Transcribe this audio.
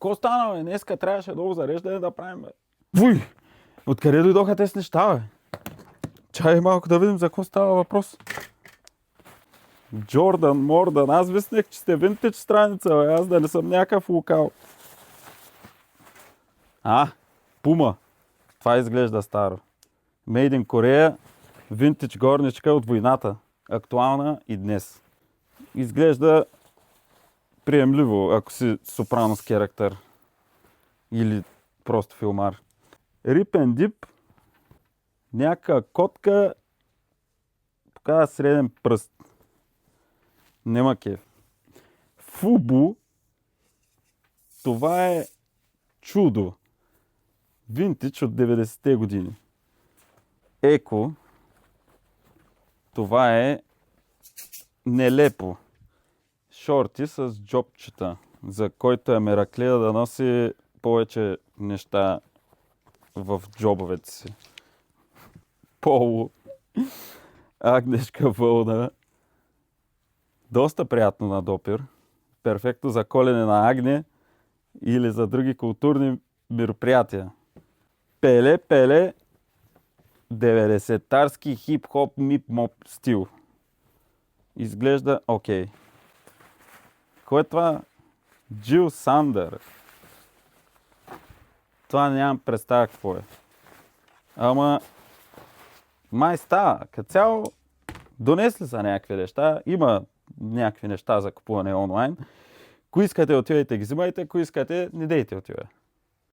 Ко стана, бе? Днеска трябваше долу зареждане да правим, бе. Вуй! Откъде дойдоха тези неща, бе? Чай малко да видим за какво става въпрос. Джордан, Мордан, аз мислех, че сте винтидж страница, бе. Аз да не съм някакъв локал. Пума. Това изглежда старо. Made in Korea, винтидж горничка от войната. Актуална и днес. Изглежда приемливо, ако си сопранос характер. Или просто филмар. Rip and Dip. Някаква котка. Показва среден пръст. Нема кеф. Фубу. Това е чудо. Винтидж от 90-те години. Еко. Това е нелепо. Шорти с джобчета, за който е мераклия да носи повече неща в джобовете си. Поло. Агнешка вълна. Доста приятно на допир. Перфектно за колене на агне или за други културни мероприятия. Пеле, 90-тарски хип-хоп мип-моп стил. Изглежда окей. Кой е това? Джил Сандър. Това нямам представа какво е. Ама май става. Като цяло донесли са някакви неща. Има някакви неща за купуване онлайн. Кои искате, отивайте ги взимайте. Кои искате, не дейте отивайте.